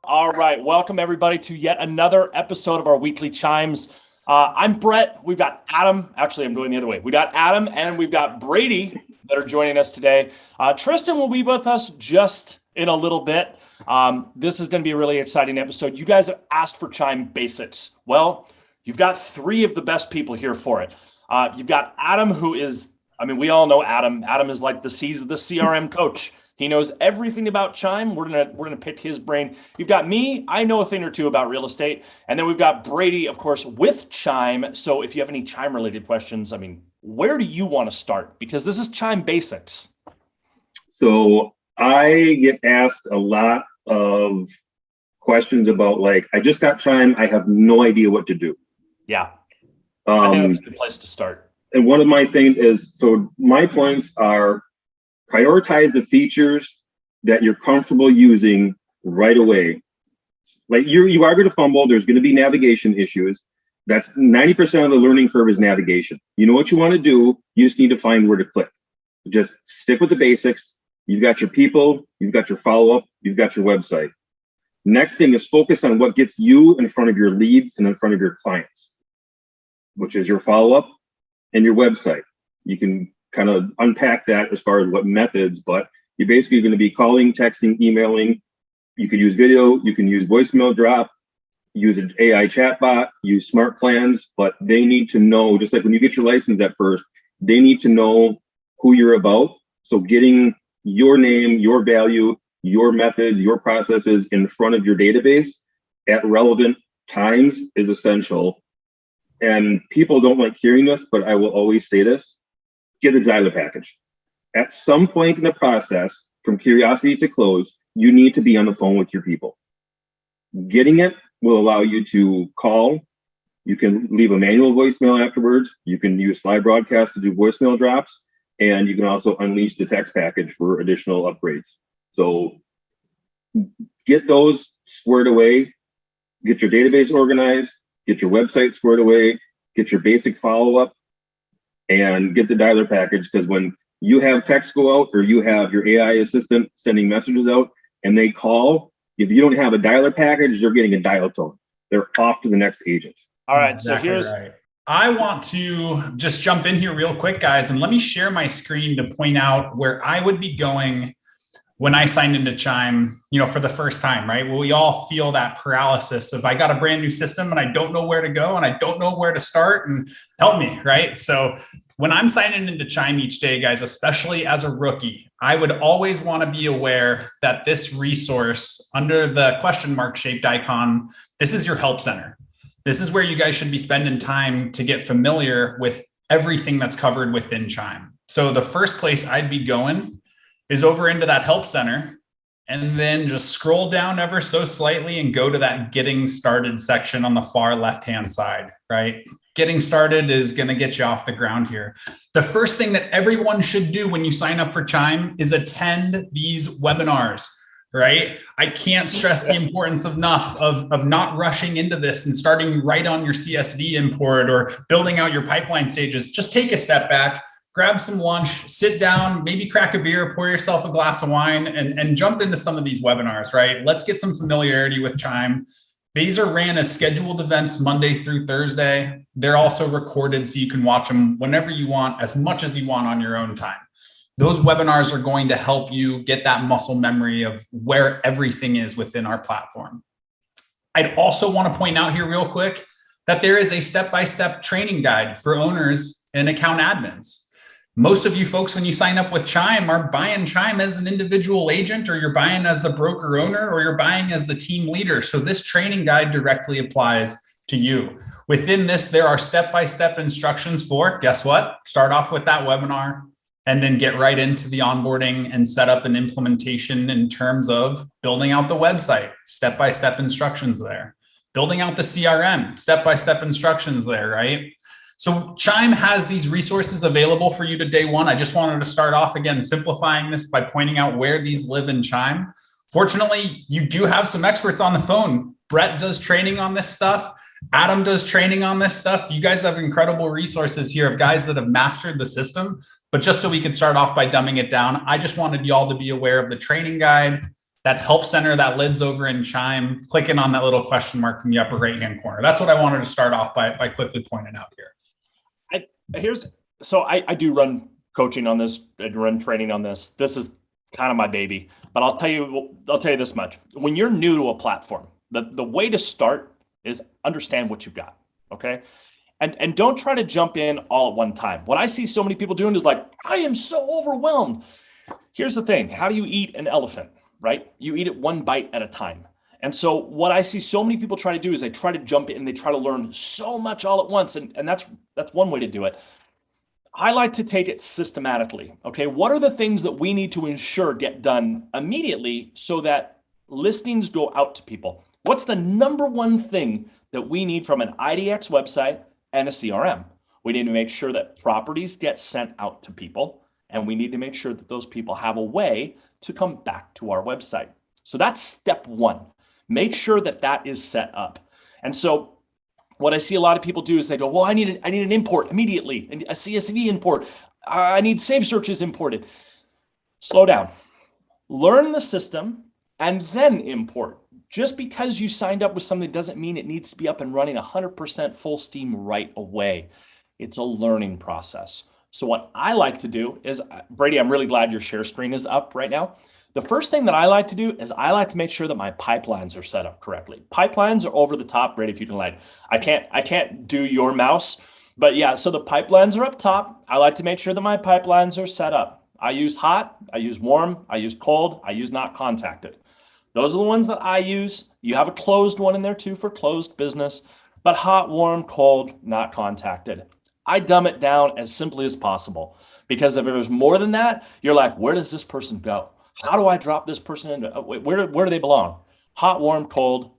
All right, welcome everybody to yet another episode of our Weekly Chimes. I'm Brett. We've got Adam. Actually, I'm going the other way. We got Adam and we've got Brady that are joining us today. Tristan will be with us just in a little bit. This is going to be a really exciting episode. You guys have asked for Chime Basics. Well, you've got three of the best people here for it. You've got Adam, who is, we all know Adam. Adam is like he's the CRM coach. He knows everything about Chime. We're gonna pick his brain. You've got me. I know a thing or two about real estate. And then we've got Brady, of course, with Chime. So if you have any Chime related questions, where do you want to start? Because this is Chime Basics. So I get asked a lot of questions about I just got Chime. I have no idea what to do. Yeah. I think that's a good place to start. And one of my things is, so my points are, prioritize the features that you're comfortable using right away. You are going to fumble. There's going to be navigation issues. That's 90% of the learning curve is navigation. You know what you want to do. You just need to find where to click. Just stick with the basics. You've got your people. You've got your follow-up. You've got your website. Next thing is focus on what gets you in front of your leads and in front of your clients, which is your follow-up and your website. You can kind of unpack that as far as what methods, but you're basically going to be calling, texting, emailing. You can use video, you can use voicemail drop, use an AI chatbot, use smart plans, but they need to know, just like when you get your license at first, they need to know who you're about. So getting your name, your value, your methods, your processes in front of your database at relevant times is essential. And people don't like hearing this, but I will always say this. Get a dialer package. At some point in the process, from curiosity to close, you need to be on the phone with your people. Getting it will allow you to call. You can leave a manual voicemail afterwards. You can use live broadcast to do voicemail drops. And you can also unleash the text package for additional upgrades. So get those squared away. Get your database organized. Get your website squared away. Get your basic follow-up. And get the dialer package, because when you have text go out or you have your AI assistant sending messages out and they call, if you don't have a dialer package, they're getting a dial tone. They're off to the next agent. All right. Exactly. So here's right. I want to just jump in here real quick, guys, and let me share my screen to point out where I would be going when I signed into Chime, for the first time, right? Well, we all feel that paralysis of I got a brand new system and I don't know where to go and I don't know where to start and help me, right? So when I'm signing into Chime each day, guys, especially as a rookie, I would always want to be aware that this resource under the question mark shaped icon, this is your help center. This is where you guys should be spending time to get familiar with everything that's covered within Chime. So the first place I'd be going is over into that help center, and then just scroll down ever so slightly and go to that getting started section on the far left-hand side, right? Getting started is going to get you off the ground here. The first thing that everyone should do when you sign up for Chime is attend these webinars, right? I can't stress the importance enough of not rushing into this and starting right on your CSV import or building out your pipeline stages. Just take a step back, grab some lunch, sit down, maybe crack a beer, pour yourself a glass of wine, and jump into some of these webinars, right? Let's get some familiarity with Chime. These are ran as scheduled events Monday through Thursday. They're also recorded so you can watch them whenever you want, as much as you want on your own time. Those webinars are going to help you get that muscle memory of where everything is within our platform. I'd also want to point out here real quick that there is a step-by-step training guide for owners and account admins. Most of you folks, when you sign up with Chime, are buying Chime as an individual agent, or you're buying as the broker owner, or you're buying as the team leader. So this training guide directly applies to you. Within this, there are step-by-step instructions for, guess what? Start off with that webinar and then get right into the onboarding and set up an implementation in terms of building out the website, step-by-step instructions there. Building out the CRM, step-by-step instructions there, right? So Chime has these resources available for you to day one. I just wanted to start off again, simplifying this by pointing out where these live in Chime. Fortunately, you do have some experts on the phone. Brett does training on this stuff. Adam does training on this stuff. You guys have incredible resources here of guys that have mastered the system. But just so we could start off by dumbing it down, I just wanted y'all to be aware of the training guide, that help center that lives over in Chime, clicking on that little question mark in the upper right-hand corner. That's what I wanted to start off by quickly pointing out here. I do run coaching on this and run training on this. This is kind of my baby, but I'll tell you this much. When you're new to a platform, the way to start is understand what you've got. Okay. And don't try to jump in all at one time. What I see so many people doing is like, I am so overwhelmed. Here's the thing. How do you eat an elephant, right? You eat it one bite at a time. And so what I see so many people try to do is they try to jump in and they try to learn so much all at once. And that's one way to do it. I like to take it systematically. Okay. What are the things that we need to ensure get done immediately so that listings go out to people? What's the number one thing that we need from an IDX website and a CRM? We need to make sure that properties get sent out to people, and we need to make sure that those people have a way to come back to our website. So that's step one. Make sure that that is set up. And so what I see a lot of people do is they go, well, I need an import immediately, and a CSV import. I need save searches imported. Slow down. Learn the system and then import. Just because you signed up with something doesn't mean it needs to be up and running 100% full steam right away. It's a learning process. So what I like to do is, Brady, I'm really glad your share screen is up right now. The first thing that I like to do is I like to make sure that my pipelines are set up correctly. Pipelines are over the top. Brady, if you can like, I can't do your mouse, but yeah, so the pipelines are up top. I like to make sure that my pipelines are set up. I use hot, I use warm, I use cold, I use not contacted. Those are the ones that I use. You have a closed one in there too for closed business, but hot, warm, cold, not contacted. I dumb it down as simply as possible, because if there's more than that, you're like, where does this person go? How do I drop this person into, where do they belong? Hot, warm, cold,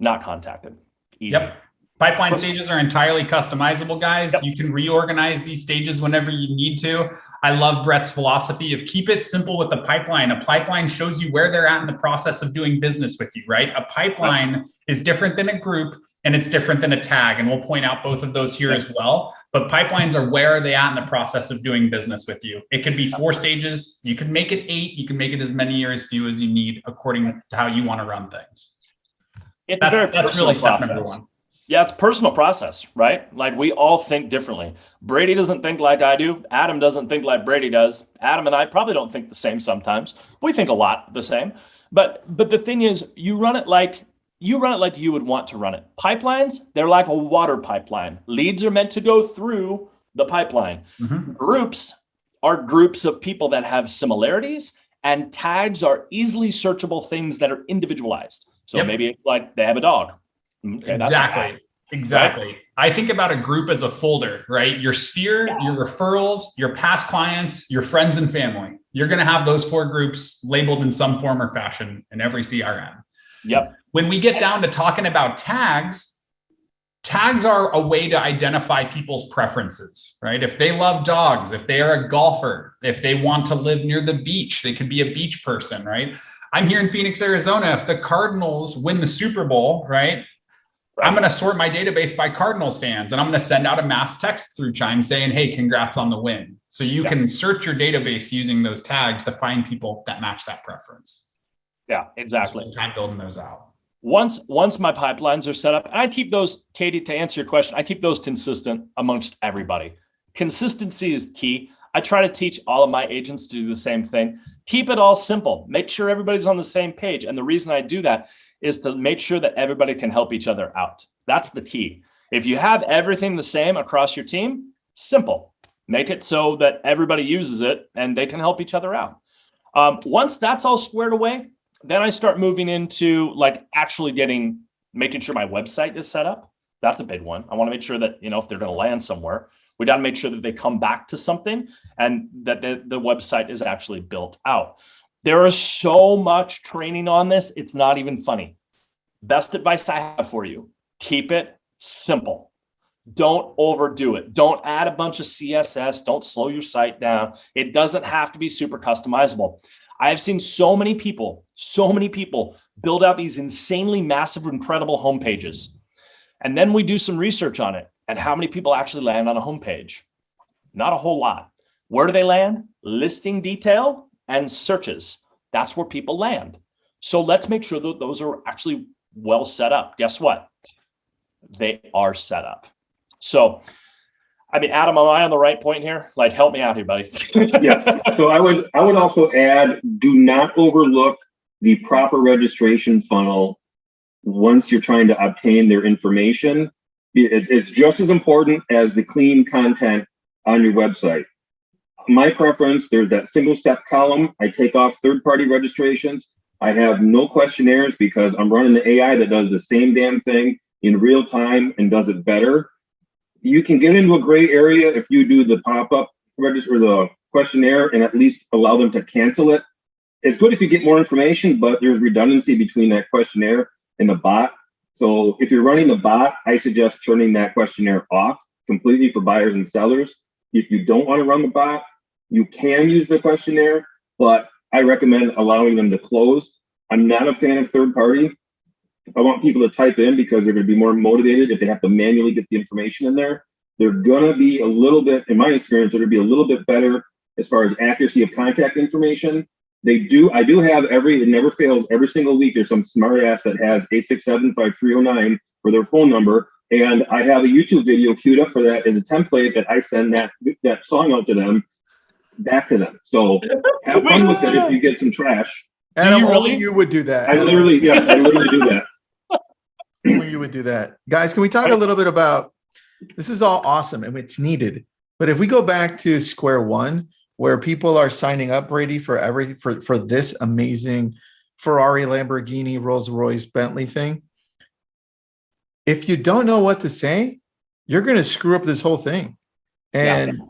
not contacted. Easy. Yep. Pipeline stages are entirely customizable, guys. Yep. You can reorganize these stages whenever you need to. I love Brett's philosophy of keep it simple with the pipeline. A pipeline shows you where they're at in the process of doing business with you, right? A pipeline is different than a group, and it's different than a tag. And we'll point out both of those here as well. But pipelines are where are they at in the process of doing business with you. It could be 4 stages. You can make it 8. You can make it as many or as few as you need according to how you want to run things. That's really step number one. Yeah, it's a personal process, right? Like we all think differently. Brady doesn't think like I do. Adam doesn't think like Brady does. Adam and I probably don't think the same sometimes. We think a lot the same. But the thing is, you run it like you would want to run it. Pipelines, they're like a water pipeline. Leads are meant to go through the pipeline. Mm-hmm. Groups are groups of people that have similarities, and tags are easily searchable things that are individualized. So maybe it's like they have a dog. Okay, Exactly. Right? I think about a group as a folder, right? Your sphere, your referrals, your past clients, your friends and family. You're going to have those 4 groups labeled in some form or fashion in every CRM. Yep. When we get down to talking about tags are a way to identify people's preferences, right? If they love dogs, if they are a golfer, if they want to live near the beach, they could be a beach person, right? I'm here in Phoenix, Arizona. If the Cardinals win the Super Bowl, right? I'm going to sort my database by Cardinals fans, and I'm going to send out a mass text through Chime saying, hey, congrats on the win. So you can search your database using those tags to find people that match that preference. Yeah, exactly. So time building those out. Once my pipelines are set up, and I keep those, Katie, to answer your question, I keep those consistent amongst everybody. Consistency is key. I try to teach all of my agents to do the same thing. Keep it all simple. Make sure everybody's on the same page. And the reason I do that is to make sure that everybody can help each other out. That's the key. If you have everything the same across your team, simple. Make it so that everybody uses it and they can help each other out. Once that's all squared away, then I start moving into like actually making sure my website is set up. That's a big one. I want to make sure that, if they're going to land somewhere, we got to make sure that they come back to something and that the website is actually built out. There is so much training on this. It's not even funny. Best advice I have for you, keep it simple. Don't overdo it. Don't add a bunch of CSS. Don't slow your site down. It doesn't have to be super customizable. I have seen so many people build out these insanely massive, incredible homepages. And then we do some research on it and how many people actually land on a homepage. Not a whole lot. Where do they land? Listing detail and searches. That's where people land. So let's make sure that those are actually well set up. Guess what? They are set up. So, I mean, Adam, am I on the right point here? Like, help me out here, buddy. Yes. So I would also add, do not overlook the proper registration funnel once you're trying to obtain their information. It's just as important as the clean content on your website. My preference, there's that single step column. I take off third-party registrations. I have no questionnaires because I'm running the AI that does the same damn thing in real time and does it better. You can get into a gray area if you do the pop-up register, the questionnaire, and at least allow them to cancel it. It's good if you get more information, but there's redundancy between that questionnaire and the bot. So if you're running the bot, I suggest turning that questionnaire off completely for buyers and sellers. If you don't want to run the bot, you can use the questionnaire, but I recommend allowing them to close. I'm not a fan of third party. I want people to type in because they're going to be more motivated if they have to manually get the information in there. They're going to be a little bit, in my experience, they're going to be a little bit better as far as accuracy of contact information. I do have it never fails, every single week there's some smart ass that has 867-5309 for their phone number. And I have a YouTube video queued up for that as a template that I send that song out to them, back to them. So have fun with it if you get some trash. Adam, only you would do that. I literally do that. Only you would do that. Guys, can we talk a little bit about, this is all awesome and it's needed, but if we go back to square one, where people are signing up, Brady, for this amazing Ferrari, Lamborghini, Rolls Royce, Bentley thing, if you don't know what to say, you're going to screw up this whole thing. And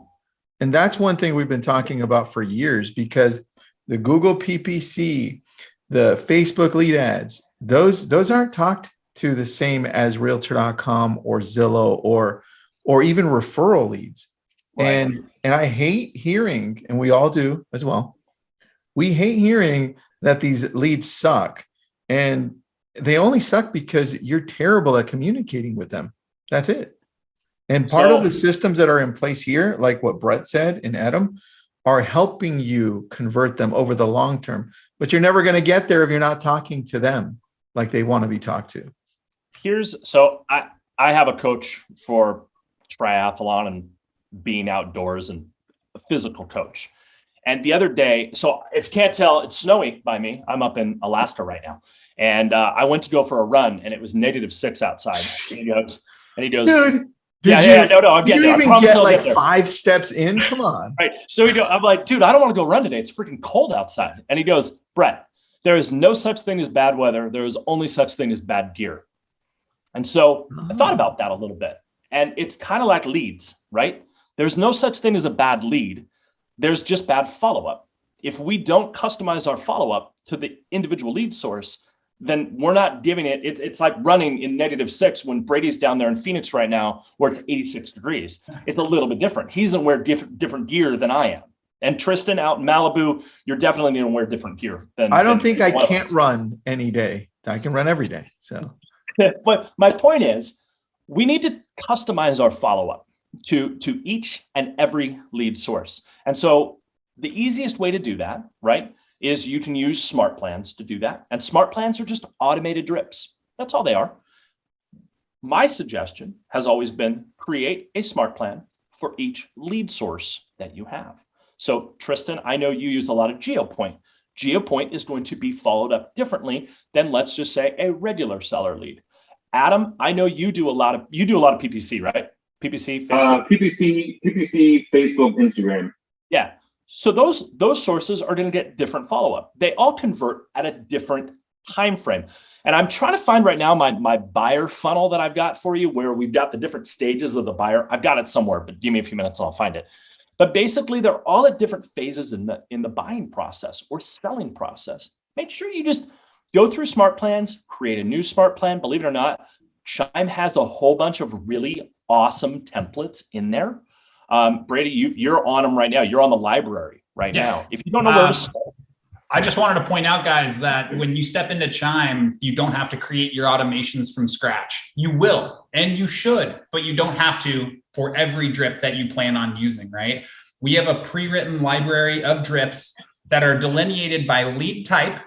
that's one thing we've been talking about for years, because the Google PPC, the Facebook lead ads, those aren't talked to the same as Realtor.com or Zillow or even referral leads. Right. And I hate hearing, and we all do as well, we hate hearing that these leads suck. And they only suck because you're terrible at communicating with them. That's it. And part of the systems that are in place here, like what Brett said and Adam, are helping you convert them over the long term. But you're never going to get there if you're not talking to them like they want to be talked to. So I have a coach for triathlon and being outdoors and a physical coach. And the other day, so if you can't tell, it's snowy by me. I'm up in Alaska right now. And I went to go for a run and it was -6 outside. And he goes, dude, no, I'll get there. Did you even get like 5 steps in? Come on. Right. So I'm like, dude, I don't want to go run today. It's freaking cold outside. And he goes, Brett, there is no such thing as bad weather. There is only such thing as bad gear. And so I thought about that a little bit. And it's kind of like leads, right? There's no such thing as a bad lead. There's just bad follow-up. If we don't customize our follow-up to the individual lead source, then we're not giving it. It's like running in -6 when Brady's down there in Phoenix right now, where it's 86 degrees. It's a little bit different. He's gonna wear different gear than I am. And Tristan out in Malibu, you're definitely gonna wear different gear than I don't think I can't run any day. I can run every day. So, but my point is, we need to customize our follow-up to each and every lead source. And so the easiest way to do that, right, is you can use smart plans to do that. And smart plans are just automated drips. That's all they are. My suggestion has always been create a smart plan for each lead source that you have. So Tristan, I know you use a lot of GeoPoint. GeoPoint is going to be followed up differently than, let's just say, a regular seller lead. Adam, I know you do a lot of PPC, right? PPC, Facebook? PPC, Facebook, Instagram. Yeah. So those sources are going to get different follow-up. They all convert at a different time frame. And I'm trying to find right now my buyer funnel that I've got for you, where we've got the different stages of the buyer. I've got it somewhere, but give me a few minutes and I'll find it. But basically, they're all at different phases in the buying process or selling process. Make sure you just go through smart plans, create a new smart plan. Believe it or not, Chime has a whole bunch of really awesome templates in there. Brady, you're on them right now. You're on the library right now. If you don't know where to start. I just wanted to point out, guys, that when you step into Chime, you don't have to create your automations from scratch. You will, and you should, but you don't have to for every drip that you plan on using, right? we have a pre-written library of drips that are delineated by lead type.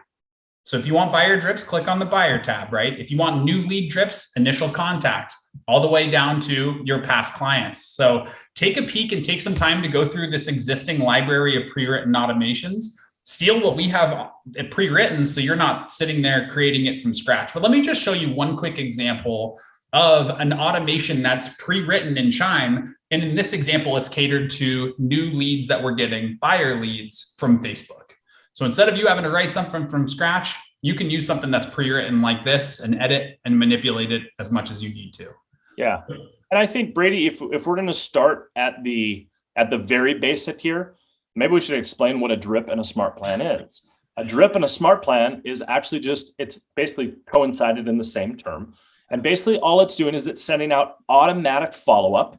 So if you want buyer drips, click on the buyer tab, right? If you want new lead drips, initial contact, all the way down to your past clients. So take a peek and take some time to go through this existing library of pre-written automations, steal what we have pre-written so you're not sitting there creating it from scratch. But let me just show you one quick example of an automation that's pre-written in Chime. And in this example, it's catered to new leads that we're getting, buyer leads from Facebook. So instead of you having to write something from scratch, you can use something that's pre-written like this and edit and manipulate it as much as you need to. Yeah. And I think, Brady, if we're going to start at the very basic here, maybe we should explain what a drip and a smart plan is. A drip and a smart plan is actually it's basically coincided in the same term. And basically all it's doing is it's sending out automatic follow-up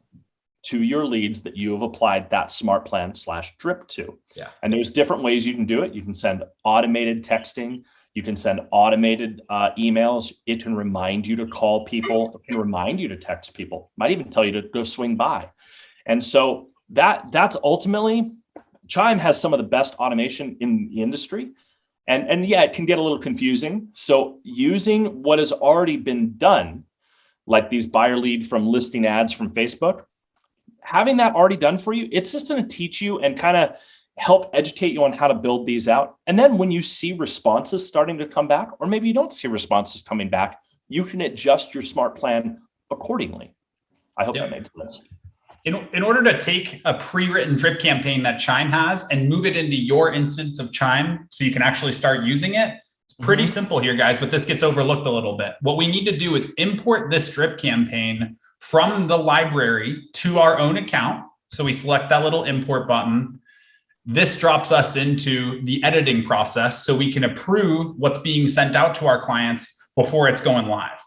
to your leads that you have applied that smart plan / drip to. Yeah. And there's different ways you can do it. You can send automated texting. You can send automated emails. It can remind you to call people. It can remind you to text people. Might even tell you to go swing by. And so that's ultimately, Chime has some of the best automation in the industry. And yeah, it can get a little confusing. So using what has already been done, like these buyer lead from listing ads from Facebook, having that already done for you, it's just going to teach you and kind of help educate you on how to build these out. And then when you see responses starting to come back, or maybe you don't see responses coming back, you can adjust your smart plan accordingly. I hope that makes sense. In order to take a pre-written drip campaign that Chime has and move it into your instance of Chime so you can actually start using it, it's pretty simple here, guys, but this gets overlooked a little bit. What we need to do is import this drip campaign from the library to our own account. So we select that little import button. This drops us into the editing process so we can approve what's being sent out to our clients before it's going live.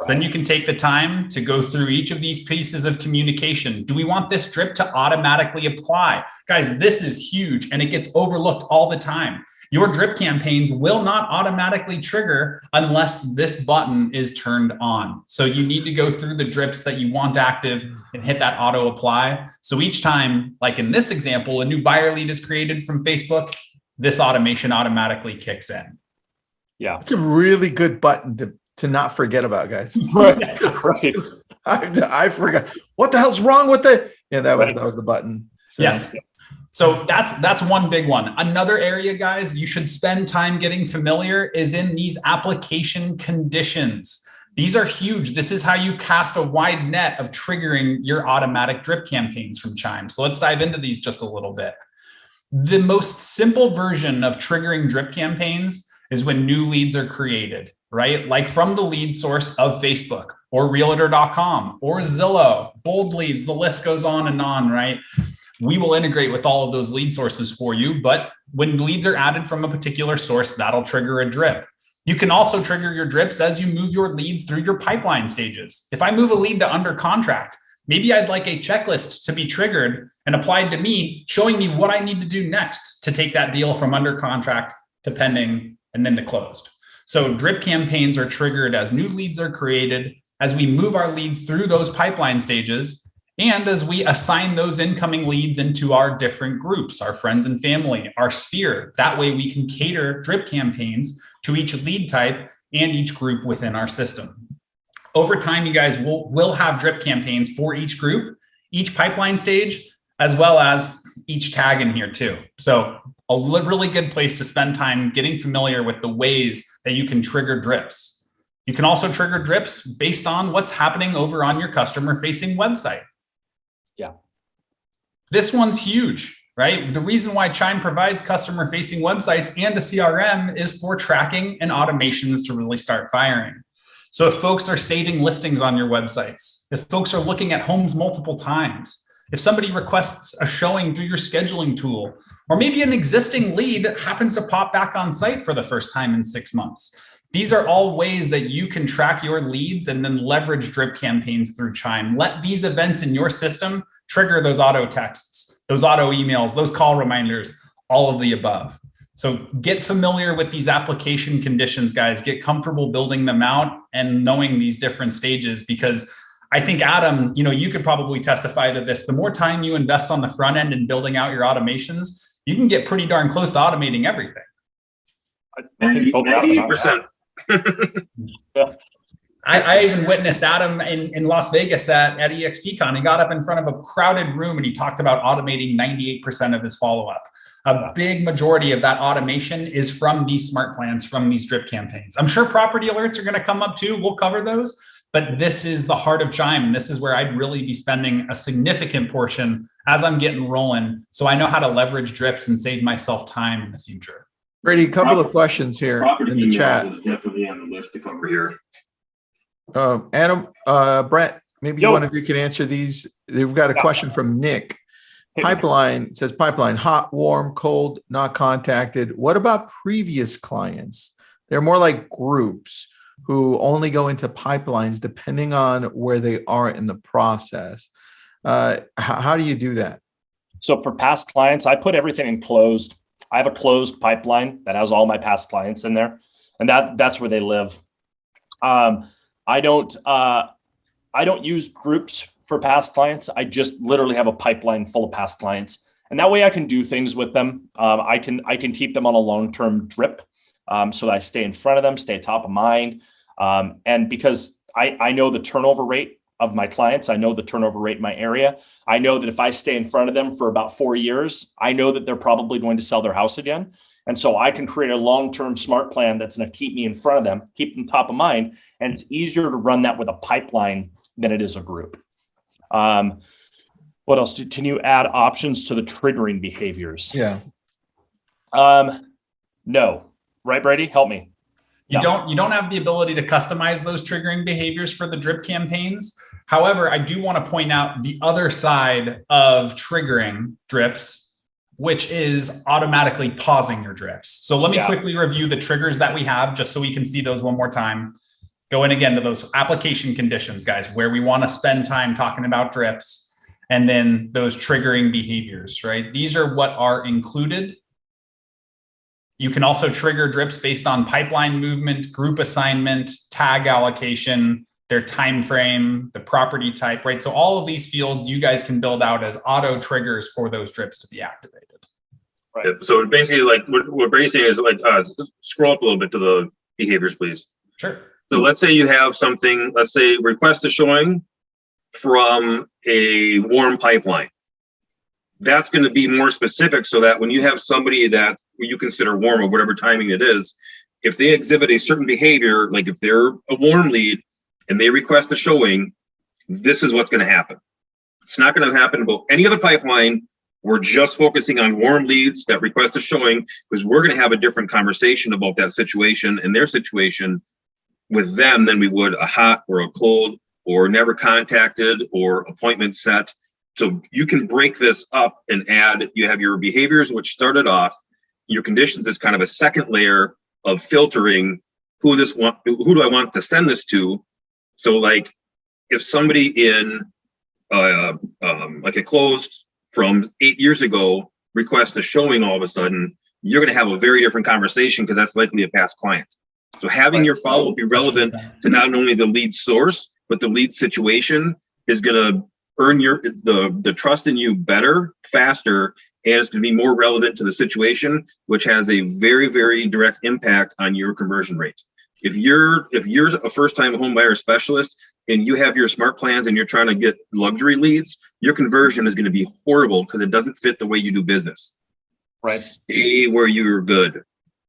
So then you can take the time to go through each of these pieces of communication. Do we want this drip to automatically apply? Guys, this is huge and it gets overlooked all the time. Your drip campaigns will not automatically trigger unless this button is turned on. So you need to go through the drips that you want active and hit that auto apply. So each time, like in this example, a new buyer lead is created from Facebook, this automation automatically kicks in. Yeah. It's a really good button to not forget about, guys. Right. I forgot. What the hell's wrong with it? Yeah, that was the button. So. Yes. So that's one big one. Another area, guys, you should spend time getting familiar is in these application conditions. These are huge. This is how you cast a wide net of triggering your automatic drip campaigns from Chime. So let's dive into these just a little bit. The most simple version of triggering drip campaigns is when new leads are created, right? Like from the lead source of Facebook or realtor.com or Zillow, bold leads, the list goes on and on, right? We will integrate with all of those lead sources for you, but when leads are added from a particular source, that'll trigger a drip. You can also trigger your drips as you move your leads through your pipeline stages. If I move a lead to under contract, maybe I'd like a checklist to be triggered and applied to me, showing me what I need to do next to take that deal from under contract to pending and then to closed. So drip campaigns are triggered as new leads are created, as we move our leads through those pipeline stages, and as we assign those incoming leads into our different groups, our friends and family, our sphere. That way we can cater drip campaigns to each lead type and each group within our system. Over time, you guys will have drip campaigns for each group, each pipeline stage, as well as each tag in here too. So a really good place to spend time getting familiar with the ways that you can trigger drips. You can also trigger drips based on what's happening over on your customer-facing website. Yeah. This one's huge, right? The reason why Chime provides customer-facing websites and a CRM is for tracking and automations to really start firing. So if folks are saving listings on your websites, if folks are looking at homes multiple times, if somebody requests a showing through your scheduling tool, or maybe an existing lead happens to pop back on site for the first time in 6 months, these are all ways that you can track your leads and then leverage drip campaigns through Chime. Let these events in your system trigger those auto texts, those auto emails, those call reminders, all of the above. So get familiar with these application conditions, guys. Get comfortable building them out and knowing these different stages, because I think, Adam, you could probably testify to this. The more time you invest on the front end and building out your automations, you can get pretty darn close to automating everything. 98%. Yeah. I even witnessed Adam in Las Vegas at EXPCon. He got up in front of a crowded room and he talked about automating 98% of his follow-up. A big majority of that automation is from these smart plans, from these drip campaigns. I'm sure property alerts are going to come up too. We'll cover those. But this is the heart of Chime. This is where I'd really be spending a significant portion as I'm getting rolling. So I know how to leverage drips and save myself time in the future. Brady, a couple of questions here in the chat. Is definitely on the list to cover here. Adam, Brett, maybe one of you can answer these. We've got a question from Nick. Pipeline says pipeline, hot, warm, cold, not contacted. What about previous clients? They're more like groups who only go into pipelines depending on where they are in the process. How do you do that? So for past clients, I put everything in closed. I have a closed pipeline that has all my past clients in there, and that's where they live. I don't use groups for past clients. I just literally have a pipeline full of past clients, and that way I can do things with them. I can keep them on a long-term drip, so that I stay in front of them, stay top of mind, and because I know the turnover rate of my clients, I know the turnover rate in my area. I know that if I stay in front of them for about 4 years, I know that they're probably going to sell their house again. And so I can create a long-term smart plan that's going to keep me in front of them, keep them top of mind. And it's easier to run that with a pipeline than it is a group. What else? Can you add options to the triggering behaviors? Yeah. No. Right, Brady? Help me. You don't have the ability to customize those triggering behaviors for the drip campaigns. However, I do want to point out the other side of triggering drips, which is automatically pausing your drips. So let me quickly review the triggers that we have just so we can see those one more time. Go in again to those application conditions, guys, where we want to spend time talking about drips, and then those triggering behaviors, right? These are what are included. You can also trigger drips based on pipeline movement, group assignment, tag allocation, their time frame, the property type, right? So all of these fields you guys can build out as auto triggers for those drips to be activated. Right. So basically, like what Brady's saying is like, scroll up a little bit to the behaviors, please. Sure. So let's say you have something, let's say request a showing from a warm pipeline. That's going to be more specific so that when you have somebody that you consider warm or whatever timing it is, if they exhibit a certain behavior, like if they're a warm lead and they request a showing, this is what's going to happen. It's not going to happen about any other pipeline. We're just focusing on warm leads that request a showing because we're going to have a different conversation about that situation and their situation with them than we would a hot or a cold or never contacted or appointment set. So you can break this up and add, you have your behaviors, which started off, your conditions is kind of a second layer of filtering who do I want to send this to? So like if somebody in like a closed from 8 years ago requests a showing all of a sudden, you're going to have a very different conversation because that's likely a past client. So having your follow-up be relevant to not only the lead source, but the lead situation is going to earn the trust in you better, faster, and it's going to be more relevant to the situation, which has a very, very direct impact on your conversion rate. If you're a first-time home buyer specialist and you have your smart plans and you're trying to get luxury leads, your conversion is going to be horrible because it doesn't fit the way you do business. Right. Stay where you're good.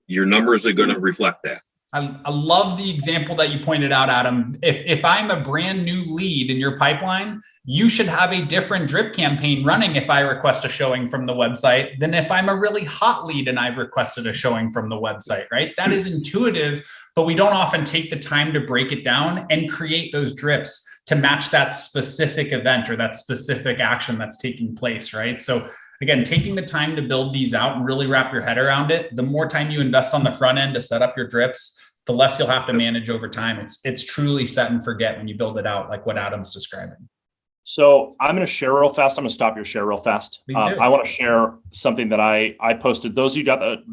Your numbers are going to reflect that. I love the example that you pointed out, Adam. If I'm a brand new lead in your pipeline, you should have a different drip campaign running if I request a showing from the website than if I'm a really hot lead and I've requested a showing from the website, right? That is intuitive, but we don't often take the time to break it down and create those drips to match that specific event or that specific action that's taking place, right? So again, taking the time to build these out and really wrap your head around it, the more time you invest on the front end to set up your drips, the less you'll have to manage over time. It's truly set and forget when you build it out like what Adam's describing. So I'm going to share real fast. I'm going to stop your share real fast. I want to share something that I posted. Those of you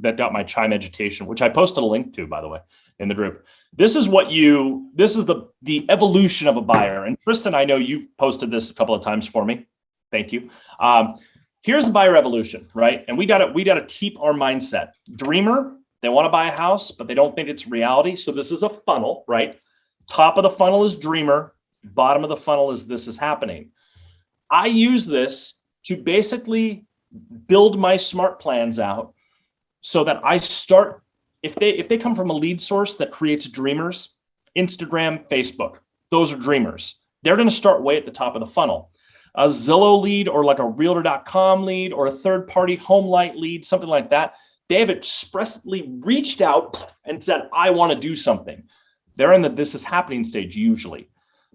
that got my Chime education, which I posted a link to, by the way, in the group. This is the evolution of a buyer. And Tristan, I know you've posted this a couple of times for me. Thank you. Here's the buyer evolution, right? And we got to keep our mindset. Dreamer, they want to buy a house, but they don't think it's reality. So this is a funnel, right? Top of the funnel is dreamer. Bottom of the funnel is this is happening. I use this to basically build my smart plans out so that I start, if they come from a lead source that creates dreamers, Instagram, Facebook, those are dreamers. They're going to start way at the top of the funnel. A Zillow lead or like a realtor.com lead or a third-party home light lead, something like that, they have expressly reached out and said, I want to do something. They're in the this is happening stage usually.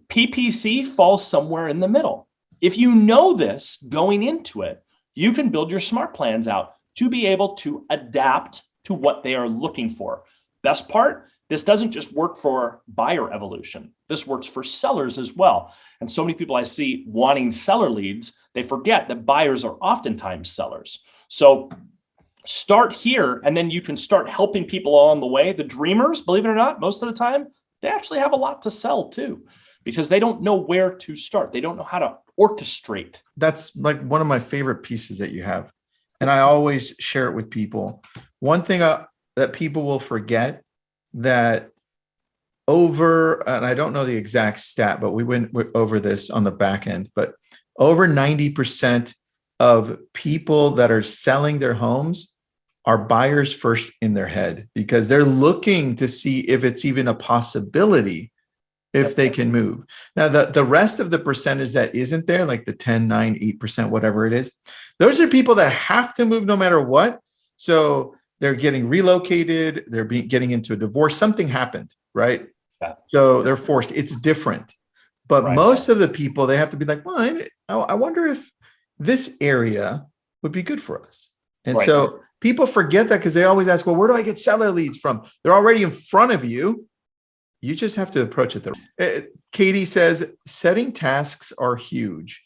PPC falls somewhere in the middle. If you know this going into it, you can build your smart plans out to be able to adapt to what they are looking for. Best part, this doesn't just work for buyer evolution. This works for sellers as well. And so many people I see wanting seller leads, they forget that buyers are oftentimes sellers. So start here, and then you can start helping people along the way. The dreamers, believe it or not, most of the time, they actually have a lot to sell too, because they don't know where to start. They don't know how to orchestrate. That's like one of my favorite pieces that you have. And I always share it with people. One thing that people will forget that and I don't know the exact stat, but we went over this on the back end, but over 90% of people that are selling their homes are buyers first in their head, because they're looking to see if it's even a possibility if they can move. Now, the rest of the percentage that isn't there, like the 10, 9, 8%, whatever it is, those are people that have to move no matter what. So they're getting relocated, they're getting into a divorce, something happened, right? Yeah. So they're forced. It's different. But most of the people, they have to be like, well, I wonder if this area would be good for us. And so people forget that because they always ask, well, where do I get seller leads from? They're already in front of you. You just have to approach it. Katie says, setting tasks are huge.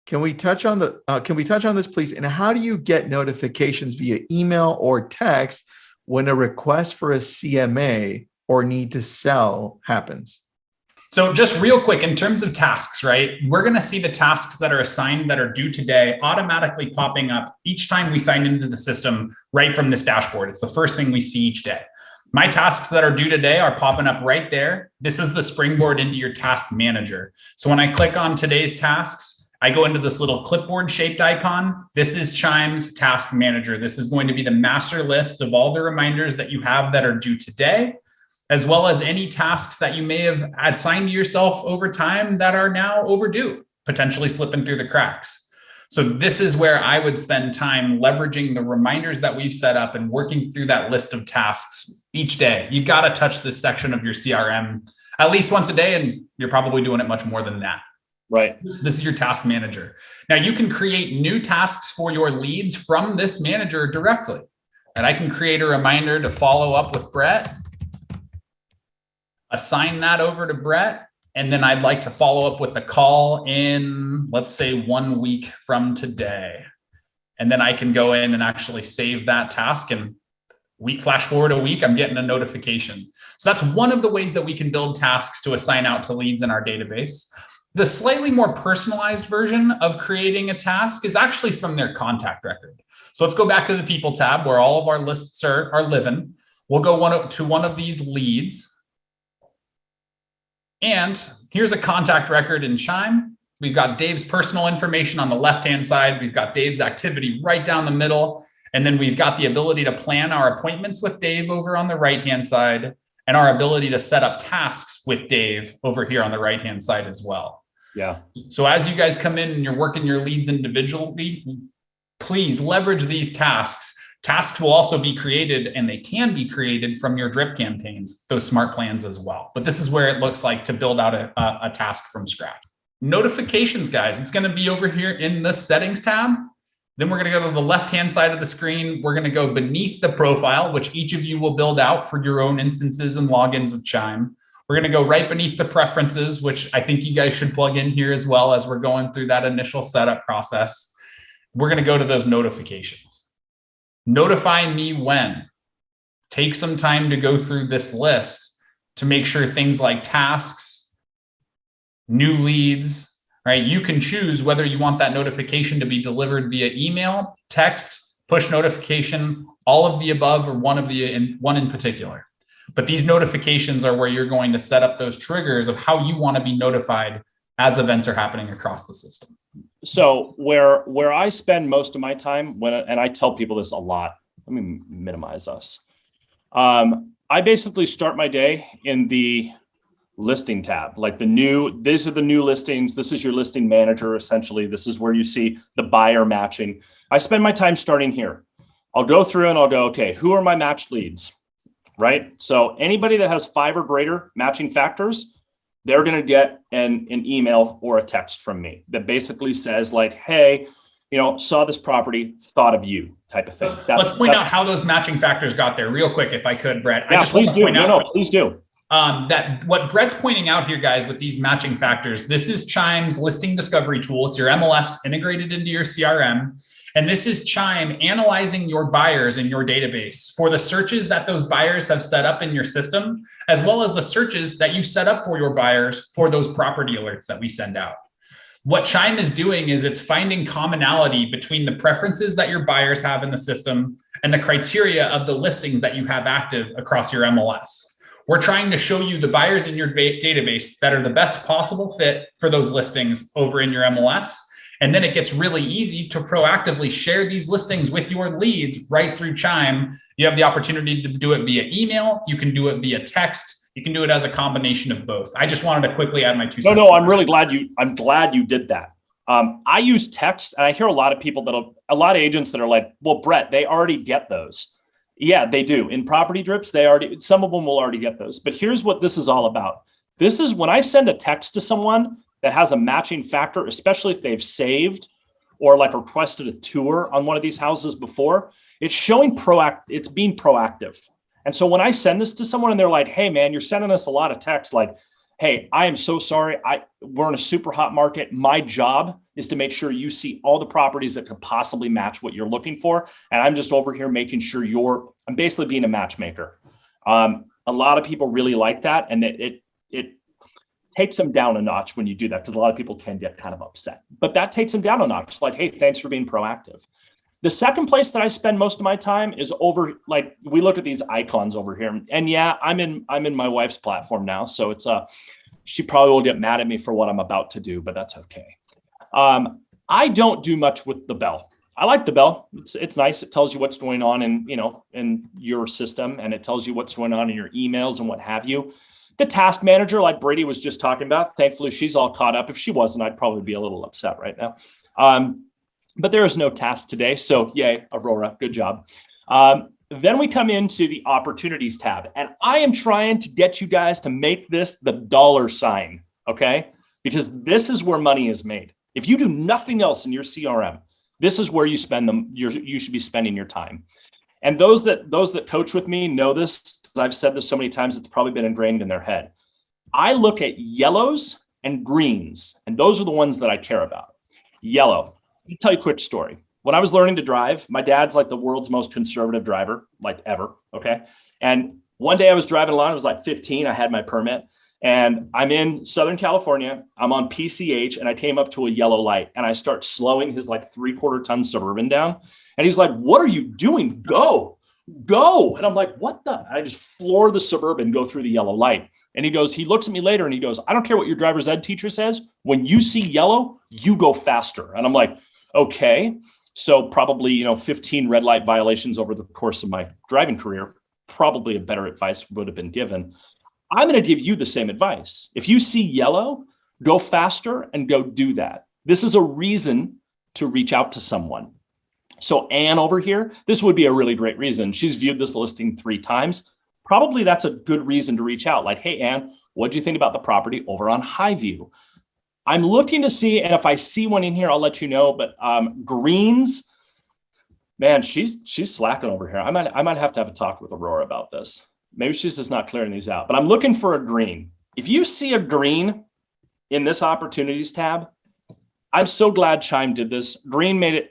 Can we touch on this, please? And how do you get notifications via email or text when a request for a CMA or need to sell happens? So just real quick, in terms of tasks, right? We're going to see the tasks that are assigned that are due today automatically popping up each time we sign into the system right from this dashboard. It's the first thing we see each day. My tasks that are due today are popping up right there. This is the springboard into your task manager. So when I click on today's tasks, I go into this little clipboard shaped icon. This is Chime's task manager. This is going to be the master list of all the reminders that you have that are due today, as well as any tasks that you may have assigned to yourself over time that are now overdue, potentially slipping through the cracks. So this is where I would spend time leveraging the reminders that we've set up and working through that list of tasks each day. You got to touch this section of your CRM at least once a day, and you're probably doing it much more than that. Right. This is your task manager. Now you can create new tasks for your leads from this manager directly. And I can create a reminder to follow up with Brett, assign that over to Brett, and then I'd like to follow up with a call in, let's say, 1 week from today. And then I can go in and actually save that task, and flash forward a week, I'm getting a notification. So that's one of the ways that we can build tasks to assign out to leads in our database. The slightly more personalized version of creating a task is actually from their contact record. So let's go back to the people tab where all of our lists are living. We'll go to one of these leads. And here's a contact record in Chime. We've got Dave's personal information on the left-hand side. We've got Dave's activity right down the middle. And then we've got the ability to plan our appointments with Dave over on the right-hand side, and our ability to set up tasks with Dave over here on the right-hand side as well. Yeah. So as you guys come in and you're working your leads individually, please leverage these tasks. Tasks will also be created, and they can be created from your drip campaigns, those smart plans as well. But this is where it looks like to build out a task from scratch. Notifications, guys, it's going to be over here in the settings tab. Then we're going to go to the left-hand side of the screen. We're going to go beneath the profile, which each of you will build out for your own instances and logins of Chime. We're going to go right beneath the preferences, which I think you guys should plug in here as well as we're going through that initial setup process. We're going to go to those notifications. Notify me when. Take some time to go through this list to make sure things like tasks, new leads, right? You can choose whether you want that notification to be delivered via email, text, push notification, all of the above, or one in particular. But these notifications are where you're going to set up those triggers of how you want to be notified as events are happening across the system. So where I spend most of my time and I tell people this a lot, let me minimize us. I basically start my day in the listing tab, like these are the new listings. This is your listing manager. Essentially, this is where you see the buyer matching. I spend my time starting here. I'll go through and I'll go, okay, who are my matched leads, right? So anybody that has 5 or greater matching factors, they're going to get an email or a text from me that basically says like, hey, saw this property, thought of you type of thing. Let's point out how those matching factors got there real quick, if I could, Brett. Yeah, please do. Please do. That what Brett's pointing out here, guys, with these matching factors, this is Chime's listing discovery tool. It's your MLS integrated into your CRM. And this is Chime analyzing your buyers in your database for the searches that those buyers have set up in your system, as well as the searches that you set up for your buyers for those property alerts that we send out. What Chime is doing is it's finding commonality between the preferences that your buyers have in the system and the criteria of the listings that you have active across your MLS. We're trying to show you the buyers in your database that are the best possible fit for those listings over in your MLS. And then it gets really easy to proactively share these listings with your leads right through Chime. You have the opportunity to do it via email. You can do it via text. You can do it as a combination of both. I just wanted to quickly add my 2 cents. No, I'm really glad you did that. I use text, and I hear a lot of agents that are like, well, Brett, they already get those. Yeah, they do. In property drips, some of them will already get those. But here's what this is all about. This is when I send a text to someone that has a matching factor, especially if they've saved or like requested a tour on one of these houses before, it's showing it's being proactive. And so when I send this to someone and they're like, hey man, you're sending us a lot of text, like, hey, I am so sorry. We're in a super hot market. My job is to make sure you see all the properties that could possibly match what you're looking for. And I'm just over here making sure I'm basically being a matchmaker. A lot of people really like that. And it takes them down a notch when you do that, because a lot of people can get kind of upset, but that takes them down a notch. Like, hey, thanks for being proactive. The second place that I spend most of my time is over, like, we look at these icons over here, and yeah, I'm in my wife's platform now. So it's she probably will get mad at me for what I'm about to do, but that's okay. I don't do much with the bell. I like the bell. It's nice. It tells you what's going on in your system, and it tells you what's going on in your emails and what have you. The task manager, like Brady was just talking about, thankfully she's all caught up. If she wasn't, I'd probably be a little upset right now. But there is no task today. So yay, Aurora, good job. Then we come into the opportunities tab, and I am trying to get you guys to make this the $sign, okay? Because this is where money is made. If you do nothing else in your CRM, this is where you spend them. You should be spending your time. And those that coach with me know this. I've said this so many times, it's probably been ingrained in their head. I look at yellows and greens, and those are the ones that I care about. Yellow. Let me tell you a quick story. When I was learning to drive, my dad's like the world's most conservative driver, like ever, okay? And one day I was driving along, I was like 15, I had my permit, and I'm in Southern California, I'm on PCH, and I came up to a yellow light, and I start slowing his like 3/4 ton Suburban down, and he's like, what are you doing? Go. And I'm like, what the? I just floor the Suburban, go through the yellow light. And he looks at me later and he goes, I don't care what your driver's ed teacher says. When you see yellow, you go faster. And I'm like, okay. So probably, 15 red light violations over the course of my driving career, probably a better advice would have been given. I'm going to give you the same advice. If you see yellow, go faster and go do that. This is a reason to reach out to someone. So Anne over here, this would be a really great reason. She's viewed this listing 3 times. Probably that's a good reason to reach out. Like, hey, Anne, what do you think about the property over on Highview? I'm looking to see, and if I see one in here, I'll let you know. But greens, man, she's slacking over here. I might have to have a talk with Aurora about this. maybe she's just not clearing these out, but I'm looking for a green. If you see a green in this opportunities tab, I'm so glad Chime did this. Green made it,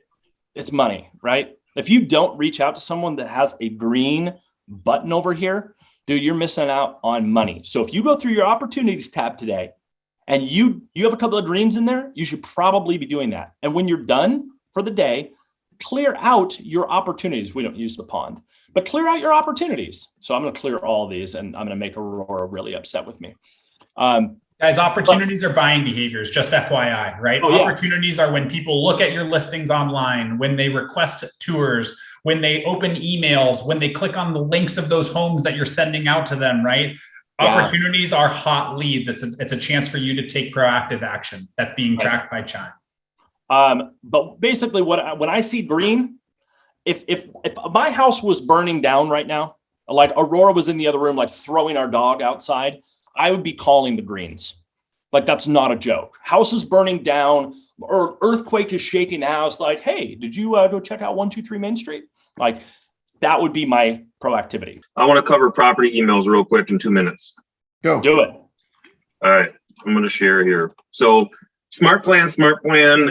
it's money, right? If you don't reach out to someone that has a green button over here, dude, you're missing out on money. So if you go through your opportunities tab today and you have a couple of greens in there, you should probably be doing that. And when you're done for the day, clear out your opportunities. We don't use the pond, but clear out your opportunities. So I'm going to clear all of these, and I'm going to make Aurora really upset with me. Guys, opportunities are buying behaviors, just FYI, right? Oh, yeah. Opportunities are when people look at your listings online, when they request tours, when they open emails, when they click on the links of those homes that you're sending out to them, right? Yeah. Opportunities are hot leads. It's a chance for you to take proactive action that's being tracked by Chime. But basically when I see green, if my house was burning down right now, like Aurora was in the other room, like throwing our dog outside, I would be calling the greens. Like, that's not a joke. House is burning down, or earthquake is shaking the house. Like, hey, did you go check out 123 Main Street? Like, that would be my proactivity. I want to cover property emails real quick in 2 minutes. Go. Do it. All right, I'm going to share here. So smart plan,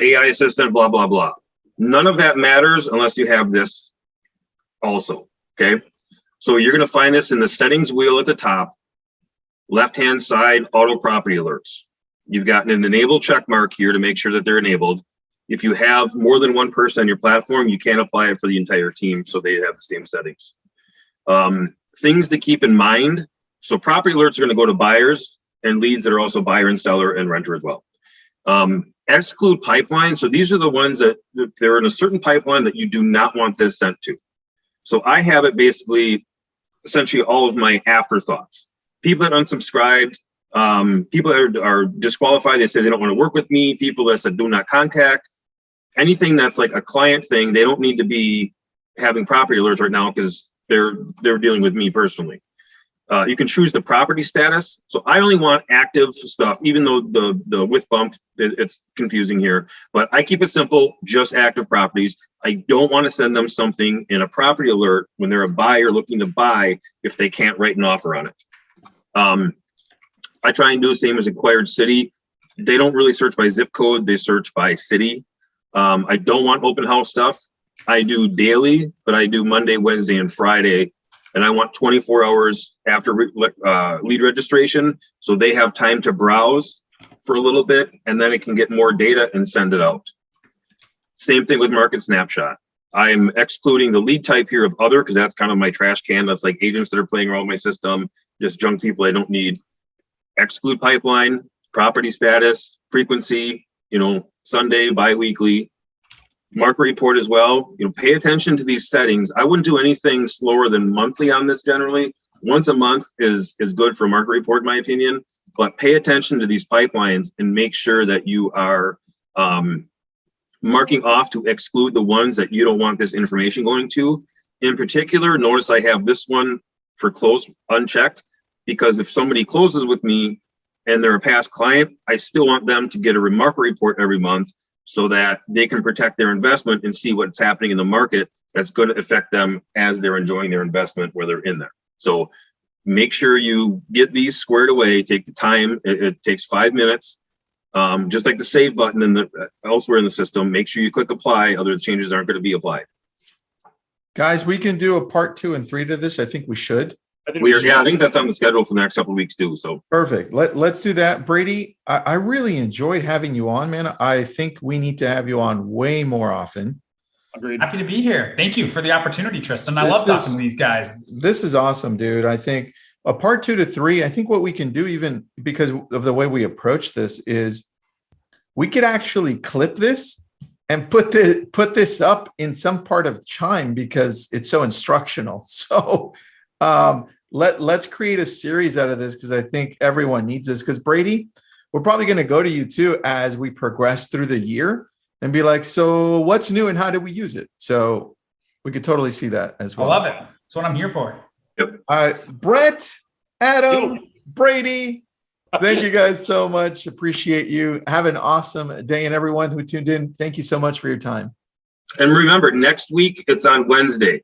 AI assistant, blah, blah, blah. None of that matters unless you have this also, okay? So you're going to find this in the settings wheel at the top, left-hand side, auto property alerts. You've got an enable check mark here to make sure that they're enabled. If you have more than one person on your platform, you can't apply it for the entire team, so they have the same settings. Things to keep in mind. So property alerts are going to go to buyers and leads that are also buyer and seller and renter as well. Exclude pipeline. So these are the ones that they're in a certain pipeline that you do not want this sent to. So I have it basically, essentially all of my afterthoughts. People that unsubscribed, people that are disqualified, they say they don't want to work with me, people that said do not contact, anything that's like a client thing, they don't need to be having property alerts right now because they're dealing with me personally. You can choose the property status. So I only want active stuff, even though the with bump, it's confusing here, but I keep it simple, just active properties. I don't want to send them something in a property alert when they're a buyer looking to buy if they can't write an offer on it. I try and do the same as acquired city. They don't really search by zip code, they search by city. I don't want open house stuff. I do daily, but I do Monday, Wednesday, and Friday. And I want 24 hours after lead registration, so they have time to browse for a little bit, and then it can get more data and send it out. Same thing with market snapshot. I'm excluding the lead type here of other, because that's kind of my trash can. That's like agents that are playing around with my system, just junk people I don't need. Exclude pipeline, property status, frequency, Sunday, bi-weekly. Market report as well. Pay attention to these settings. I wouldn't do anything slower than monthly on this generally. Once a month is good for market report, in my opinion, but pay attention to these pipelines and make sure that you are marking off to exclude the ones that you don't want this information going to. In particular, notice I have this one for close unchecked, because if somebody closes with me and they're a past client, I still want them to get a market report every month, so that they can protect their investment and see what's happening in the market that's going to affect them as they're enjoying their investment where they're in there. So make sure you get these squared away, take the time. It takes 5 minutes, just like the save button and elsewhere in the system. Make sure you click apply, other changes aren't going to be applied. Guys, we can do a part 2 and 3 to this. I think we should. I think that's on the schedule for the next couple of weeks too. So perfect. Let's do that. Brady, I really enjoyed having you on, man. I think we need to have you on way more often. Agreed. Happy to be here. Thank you for the opportunity, Tristan. I love talking to these guys. This is awesome, dude. I think a part 2 to 3, I think what we can do, even because of the way we approach this, is we could actually clip this and put this up in some part of Chime, because it's so instructional. So let's create a series out of this, because I think everyone needs this. Because Brady, we're probably going to go to you too as we progress through the year and be like, so what's new and how do we use it? So we could totally see that as well. I love it. That's what I'm here for. Yep. Brett, Adam, Brady, thank you guys so much. Appreciate you. Have an awesome day, and everyone who tuned in, thank you so much for your time. And remember, next week it's on Wednesday.